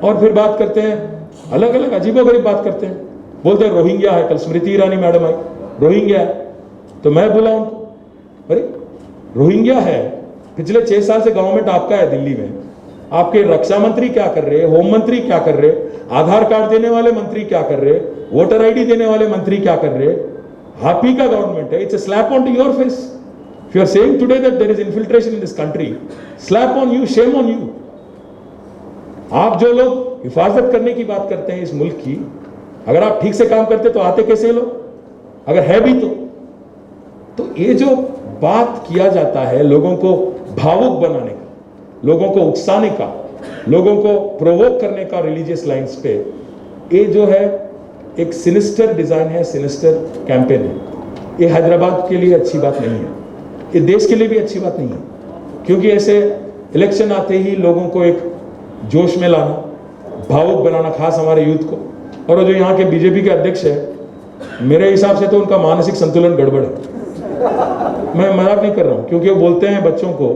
और फिर बात करते हैं, अलग अलग अजीबोगरीब बात करते हैं, बोलते हैं रोहिंग्या है। कल स्मृति ईरानी मैडम आई, रोहिंग्या है, तो मैं बोला उनको, अरे रोहिंग्या है, पिछले 6 साल से गवर्नमेंट आपका है दिल्ली में, आपके रक्षा मंत्री क्या कर रहे, होम मंत्री क्या कर रहे, आधार कार्ड देने वाले मंत्री क्या कर रहे, वोटर आईडी देने वाले मंत्री क्या कर रहे, आप ही का गवर्नमेंट है। It's a slap on to your face. If you are saying today that there is infiltration in this country, slap on you, shame on you. आप जो लोग हिफाजत करने की बात करते हैं इस मुल्क की, अगर आप ठीक से काम करते तो आते कैसे लोग, अगर है भी तो ये जो बात किया जाता है लोगों को भावुक बनाने का, लोगों को उकसाने का, लोगों को प्रोवोक करने का रिलीजियस लाइंस पे, ये जो है एक सिनिस्टर डिजाइन है, सिनिस्टर कैंपेन है। ये हैदराबाद के लिए अच्छी बात नहीं है, ये देश के लिए भी अच्छी बात नहीं है, क्योंकि ऐसे इलेक्शन आते ही लोगों को एक जोश में लाना, भावुक बनाना, खास हमारे यूथ को। और वो जो यहाँ के बीजेपी के अध्यक्ष है, मेरे हिसाब से तो उनका मानसिक संतुलन गड़बड़ है। मैं मजाक नहीं कर रहा हूँ, क्योंकि वो बोलते हैं बच्चों को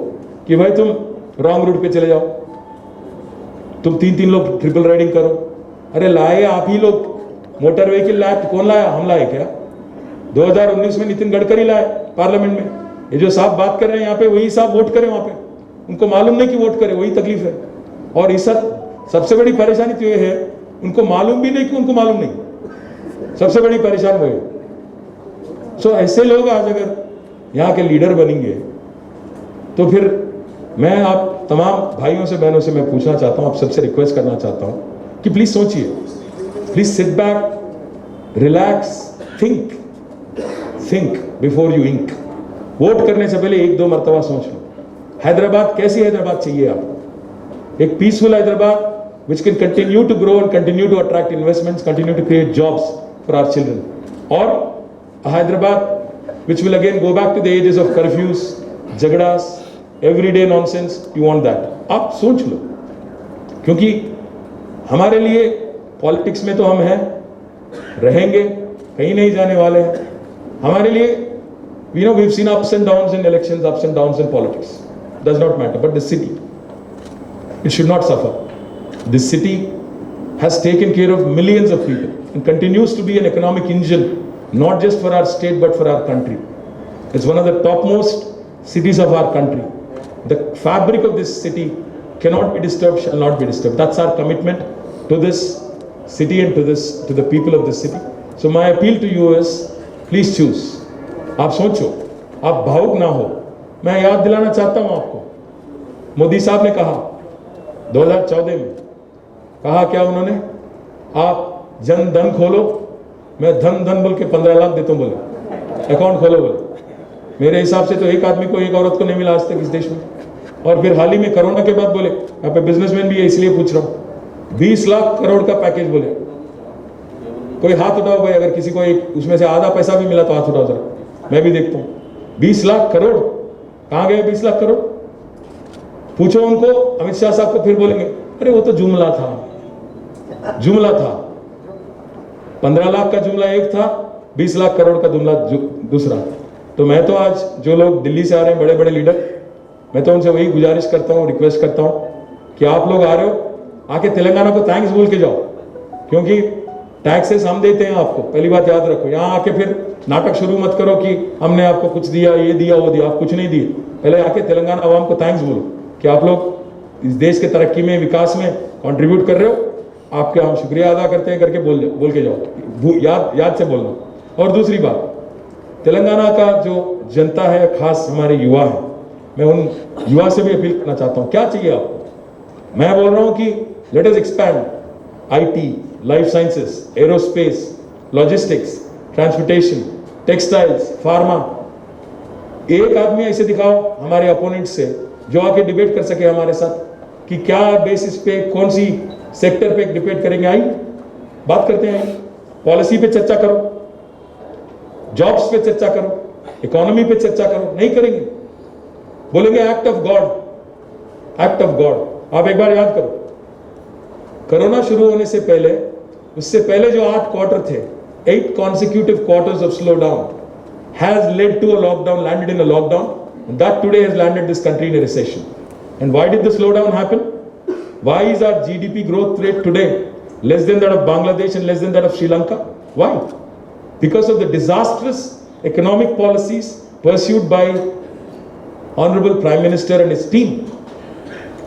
कि भाई तुम रॉन्ग रूट पे चले जाओ, तुम 3-3 लोग ट्रिपल राइडिंग करो। अरे लाए आप ही लोग, मोटर व्हीकल लाए, कौन लाया, हम लाए क्या? 2019 में नितिन गडकरी लाए पार्लियामेंट में। ये जो साहब बात कर रहे हैं यहाँ पे, वही साहब वोट करें वहां पे, उनको मालूम नहीं कि वोट करें, वही तकलीफ है। और इस सबसे बड़ी परेशानी तो ये है, उनको मालूम भी नहीं कि उनको मालूम नहीं, सबसे बड़ी परेशानी वो है। सो ऐसे लोग आज अगर यहाँ के लीडर बनेंगे तो फिर मैं आप तमाम भाइयों से, बहनों से मैं पूछना चाहता हूँ, आप सबसे रिक्वेस्ट करना चाहता हूँ कि प्लीज सोचिए, please sit back, relax, think before you ink. वोट करने से पहले 1-2 मरतबा सोच लो, हैदराबाद कैसी हैदराबाद चाहिए आपको? एक peaceful Hyderabad which can continue to grow and continue to attract investments, continue to create jobs for our children, or a Hyderabad which will again go back to the ages of curfews, jagdas, everyday nonsense? You want that? आप सोच लो, क्योंकि हमारे लिए politics में तो हम हैं, रहेंगे, कहीं नहीं जाने वाले हैं। हमारे लिए we've seen ups and downs in elections, ups and downs in politics, does not matter, but the city, it should not suffer. This city has taken care of millions of people and continues to be an economic engine, not just for our state but for our country. It's one of the topmost cities of our country. The fabric of this city cannot be disturbed, shall not be disturbed. That's our commitment to this city and to the people of this city. So my appeal to you is, please choose. आप सोचो, आप भावुक ना हो। मैं याद दिलाना चाहता हूं आपको, मोदी साहब ने कहा 2014 में, कहा क्या उन्होंने, आप जन धन खोलो, मैं धन धन बोल के 15 लाख देता हूं, बोले अकाउंट खोलो बोले। मेरे हिसाब से तो एक आदमी को, एक औरत को नहीं मिला आज तक इस देश में। और फिर हाल ही में कोरोना के बाद बोले, यहाँ पे बिजनेसमैन भी है इसलिए पूछ रहा हूं, 20 लाख करोड़ का पैकेज बोले। कोई हाथ उठाओ भाई, अगर किसी को एक उसमें से आधा पैसा भी मिला तो हाथ उठाओ जरा, मैं भी देखता हूं। 20 लाख करोड़ कहां गए? 20 लाख करोड़ पूछो उनको, अमित शाह साहब को, फिर बोलेंगे अरे वो तो जुमला था, जुमला था। 15 लाख का जुमला एक था, 20 लाख करोड़ का जुमला दूसरा। तो मैं तो आज जो लोग दिल्ली से आ रहे हैं, बड़े बड़े लीडर, मैं तो उनसे वही गुजारिश करता हूँ, रिक्वेस्ट करता हूँ कि आप लोग आ रहे हो, आके तेलंगाना को थैंक्स बोल के जाओ, क्योंकि टैक्सेस हम देते हैं आपको। पहली बात याद रखो, यहाँ आके फिर नाटक शुरू मत करो कि हमने आपको कुछ दिया, ये दिया, वो दिया। आप कुछ नहीं दिए। पहले आके तेलंगाना आवाम को थैंक्स बोलो कि आप लोग इस देश के तरक्की में, विकास में कंट्रीब्यूट कर रहे हो, आपके हम शुक्रिया अदा करते हैं करके बोल के जाओ, याद से बोलना। और दूसरी बात, तेलंगाना का जो जनता है, खास हमारे युवा है, मैं उन युवा से भी अपील करना चाहता हूँ, क्या चाहिए आपको? मैं बोल रहा हूँ कि let us expand IT, life sciences, aerospace, logistics, transportation, textiles, pharma. एक आदमी ऐसे दिखाओ हमारे अपोनेंट से जो आके डिबेट कर सके हमारे साथ कि क्या बेसिस पे, कौन सी सेक्टर पे डिबेट करेंगे। आई बात करते हैं, पॉलिसी पे चर्चा करो, जॉब्स पे चर्चा करो, इकोनॉमी पे चर्चा करो। नहीं करेंगे, बोलेंगे act of God, act of God. आप एक बार याद करो, कोरोना शुरू होने से पहले, उससे पहले जो 8 क्वार्टर थे, 8 consecutive quarters of slowdown has led to a lockdown, landed in a lockdown, and that today has landed this country in a recession. And why did the slowdown happen? Why is our GDP growth rate today less than that of Bangladesh and less than that of Sri Lanka? Why? Because of the disastrous economic policies pursued by Honorable Prime Minister and his team.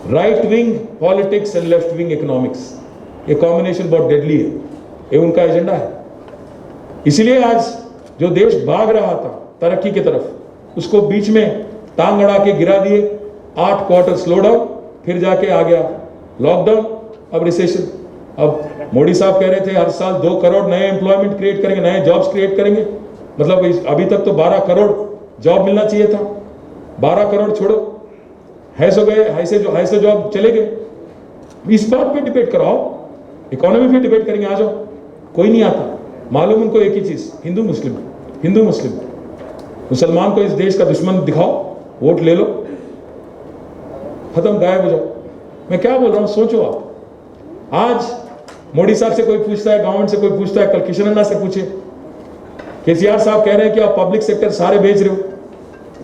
Right-wing politics and left-wing economics. ये combination बहुत deadly है, ये उनका agenda है। इसलिए आज जो देश भाग रहा था तरक्की की तरफ, उसको बीच में टांग अड़ा के गिरा दिए। 8 क्वार्टर स्लो डाउन, फिर जाके आ गया लॉकडाउन, अब रिसेशन। अब मोदी साहब कह रहे थे हर साल 2 करोड़ नए एम्प्लॉयमेंट क्रिएट करेंगे, नए जॉब्स क्रिएट करेंगे। मतलब अभी तक तो 12 करोड़ जॉब मिलना चाहिए था, 12 करोड़ छोड़ो, ऐसे गए, ऐसे जॉब चले गए। इस बात पे डिबेट कराओ, इकोनॉमी पे डिबेट करेंगे, आ जाओ। कोई नहीं आता। मालूम उनको एक ही चीज, हिंदू मुस्लिम, हिंदू मुस्लिम। मुसलमान को इस देश का दुश्मन दिखाओ, वोट ले लो, खत्म, गायब हो जाओ। मैं क्या बोल रहा हूं, सोचो आप। आज मोदी साहब से कोई पूछता है, गवर्नमेंट से कोई पूछता है, कल किशन अन्ना से पूछे, केसीआर साहब कह रहे हैं कि आप पब्लिक सेक्टर सारे बेच रहे हो।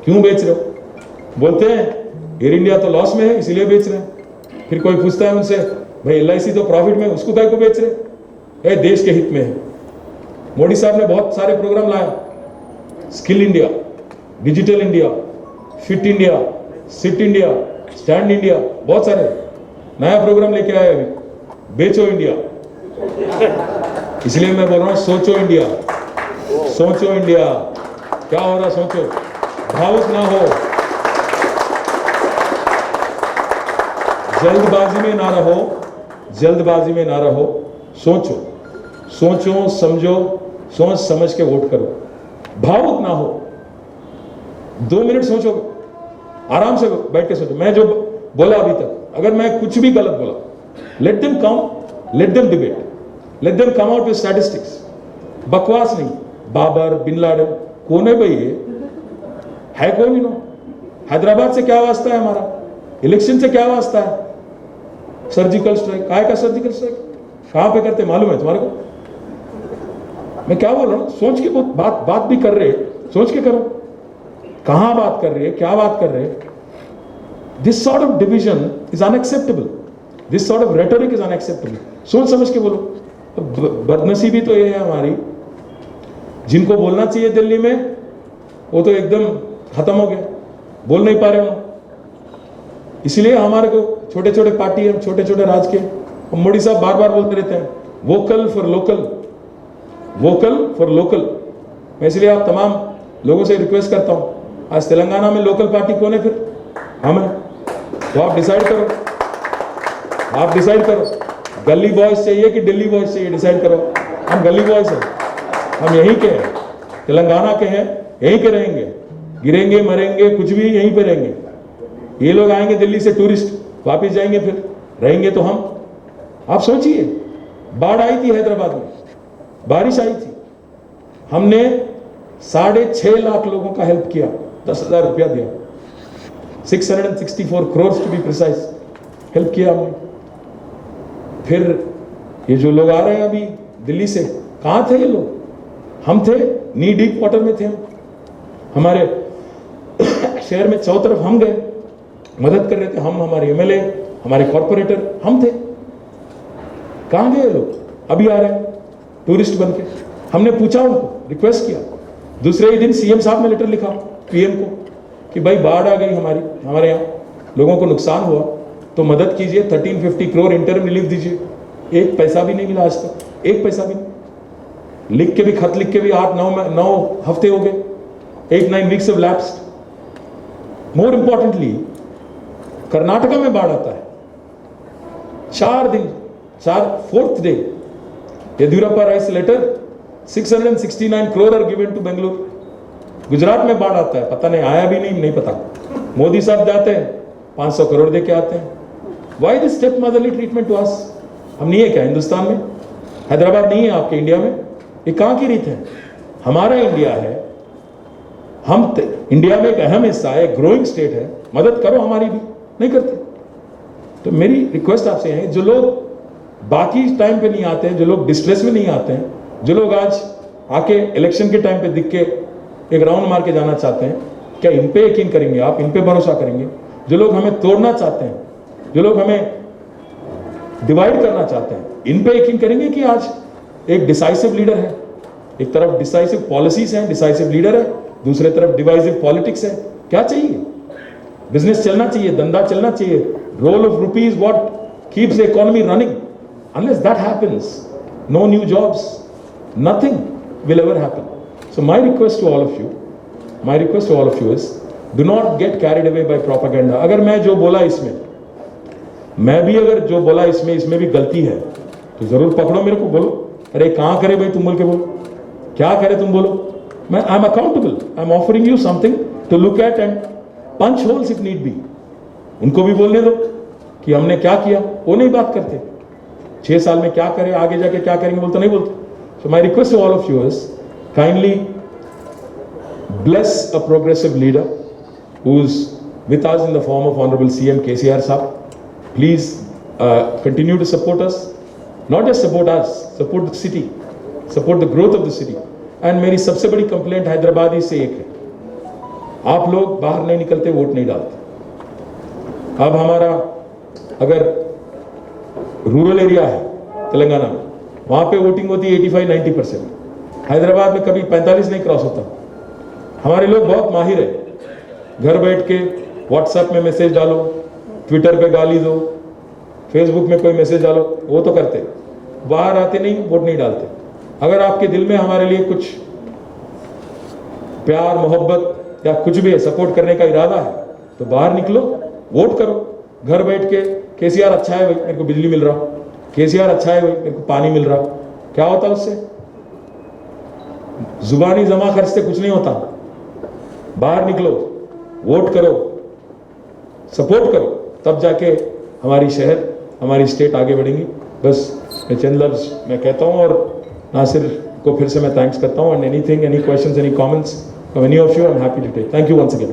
क्यों बेच रहे हो? बोलते हैं एयर इंडिया तो लॉस में है इसीलिए बेच रहे हैं। फिर कोई पूछता है उनसे, भाई LIC तो प्रॉफिट में, उसको काय को बेच रहे? ये देश के हित में है। मोदी साहब ने बहुत सारे प्रोग्राम लाए, skill India, digital India, fit India, sit India, stand India, बहुत सारे नया प्रोग्राम लेके आए अभी। बेचो इंडिया। इसलिए मैं बोल रहा हूं, सोचो इंडिया, सोचो इंडिया, क्या हो रहा सोचो, भावुक ना हो, जल्दबाजी में ना रहो, जल्दबाजी में ना रहो, सोचो, सोचो समझो, सोच समझ के वोट करो, भावुक ना हो। 2 मिनट सोचो, आराम से बैठ के सोचो। मैं जो बोला अभी तक, अगर मैं कुछ भी गलत बोला, let them come, let them debate, let them come out with statistics. बकवास नहीं। बाबर, बिन लादेन, कौन है भाई ये? है कौन इन्हों? हैदराबाद से क्या वास्ता है हमारा? इलेक्शन से क्या वास्ता है? सर्जिकल स्ट्राइक, काय का सर्जिकल स्ट्राइक? कहां पे करते मालूम है तुम्हारे को? मैं क्या बोल रहा हूं, सोच के बात भी कर रहे, सोच के करो। कहां बात कर रहे हैं, क्या बात कर रहे हैं? This sort of division is unacceptable, this sort of rhetoric is unacceptable. सोच समझ के बोलो। बदनसीबी तो ये है हमारी, जिनको बोलना चाहिए दिल्ली में वो तो एकदम खत्म हो गया, बोल नहीं पा रहे हो। इसलिए हमारे को छोटे छोटे पार्टी है, छोटे छोटे राज के, मोदी साहब बार बार बोलते रहते हैं vocal for local, vocal for local. मैं इसलिए आप तमाम लोगों से रिक्वेस्ट करता हूं, आज तेलंगाना में लोकल पार्टी कौन है? फिर हम हैं। तो आप डिसाइड करो, आप डिसाइड करो, गली बॉयज चाहिए कि दिल्ली बॉयज चाहिए, डिसाइड करो। हम गली बॉयज हैं, हम यहीं के हैं, तेलंगाना के हैं, यहीं के रहेंगे, गिरेंगे मरेंगे कुछ भी यहीं पे रहेंगे। ये लोग आएंगे दिल्ली से टूरिस्ट, वापस जाएंगे, फिर रहेंगे तो हम। आप सोचिए, बाढ़ आई थी हैदराबाद में, बारिश आई थी, हमने 6.5 लाख लोगों का हेल्प किया, 10,000 रुपया दिया, 664 crore to be precise help किया हमने। फिर ये जो लोग आ रहे हैं अभी दिल्ली से, कहाँ थे ये लोग? हम थे, नी डीप वाटर में थे हम। हमारे शहर में चारों तरफ हम गए, मदद कर रहे थे हम, हमारे MLA, हमारे कॉर्पोरेटर, हम थे। कहाँ गए लोग? अभी आ रहे हैं टूरिस्ट बन के। हमने पूछा उनको, रिक्वेस्ट किया, दूसरे ही दिन CM साहब ने लेटर लिखा PM को कि भाई बाढ़ आ गई हमारे यहाँ, लोगों को नुकसान हुआ, तो मदद कीजिए, 1350 करोड़ इंटरिम रिलीफ दीजिए। 1 पैसा भी नहीं मिला आज तक, 1 पैसा भी नहीं। लिख के भी, खत लिख के भी 8-9 हफ्ते हो गए, 8-9 weeks of lapsed. More importantly, Karnataka में बाढ़ आता है, 4 दिन, 4th day, Yediyurappa writes letter, 669 crore are given to Bengaluru. Gujarat में बाढ़ आता है, पता नहीं आया भी नहीं पता। मोदी साहब जाते हैं, 500 करोड़ दे के आते हैं। Why this step motherly treatment to us? हम नहीं है क्या हिंदुस्तान में? हैदराबाद नहीं है आपके इंडिया में? ये कहां की रीत है? हमारा इंडिया है, हम इंडिया में एक अहम हिस्सा है, ग्रोइंग स्टेट है, मदद करो हमारी भी, नहीं करते। तो मेरी रिक्वेस्ट आपसे है, जो लोग बाकी टाइम पे नहीं आते हैं, जो लोग डिस्ट्रेस में नहीं आते हैं, जो लोग आज आके इलेक्शन के टाइम पे दिख के एक राउंड मार के जाना चाहते हैं, क्या इन पे यकीन करेंगे आप? इन पे भरोसा करेंगे? जो लोग हमें तोड़ना चाहते हैं, जो लोग हमें डिवाइड करना चाहते हैं। इन पे यकीन करेंगे कि आज एक डिसाइसिव लीडर है, एक तरफ डिसाइसिव पॉलिसीज हैं, डिसाइसिव लीडर है, दूसरे तरफ डिवाइसिव पॉलिटिक्स है। क्या चाहिए? बिजनेस चलना चाहिए, धंधा चलना चाहिए। Role of rupee is what keeps the economy running. Unless that happens, no new jobs, nothing will ever happen. So my request to all of you is, do not get carried away by propaganda. अगर मैं जो बोला इसमें, मैं भी अगर जो बोला इसमें भी गलती है तो जरूर पकड़ो मेरे को, बोलो अरे कहाँ करे भाई तुम बोल के बोलो, क्या करे तुम बोलो। मैं I am accountable, I am offering you something to look at and punch holes if need be. उनको भी बोलने दो कि हमने क्या किया, वो नहीं बात करते। 6 साल में क्या करे, आगे जाके क्या करेंगे बोलते नहीं बोलते। So my request to all of you is, kindly bless a progressive leader who's with us in the form of Honorable CM KCR Saab. Please continue to support us. Not just support us, support the city, support the growth of the city. And मेरी सबसे बड़ी complaint Hyderabadi से एक है, आप लोग बाहर नहीं निकलते, वोट नहीं डालते। अब हमारा अगर रूरल एरिया है तेलंगाना में, वहाँ पे वोटिंग होती है 85-90%। हैदराबाद में कभी 45 नहीं क्रॉस होता। हमारे लोग बहुत माहिर है, घर बैठ के व्हाट्सएप में मैसेज डालो, ट्विटर पे गाली दो, फेसबुक में कोई मैसेज डालो, वो तो करते, बाहर आते नहीं, वोट नहीं डालते। अगर आपके दिल में हमारे लिए कुछ प्यार मोहब्बत या कुछ भी है, सपोर्ट करने का इरादा है, तो बाहर निकलो, वोट करो। घर बैठ के केसीआर अच्छा है भाई, मेरे को बिजली मिल रहा, केसीआर अच्छा है भाई, मेरे को पानी मिल रहा, क्या होता उससे? जुबानी जमा खर्च से कुछ नहीं होता। बाहर निकलो, वोट करो, सपोर्ट करो, तब जाके हमारी शहर, हमारी स्टेट आगे बढ़ेंगी। बस मैं चंद लफ्ज मैं कहता हूँ, और नासिर को फिर से मैं थैंक्स करता हूँ। And anything, any questions, any comments from any of you, I am happy to take. Thank you once again.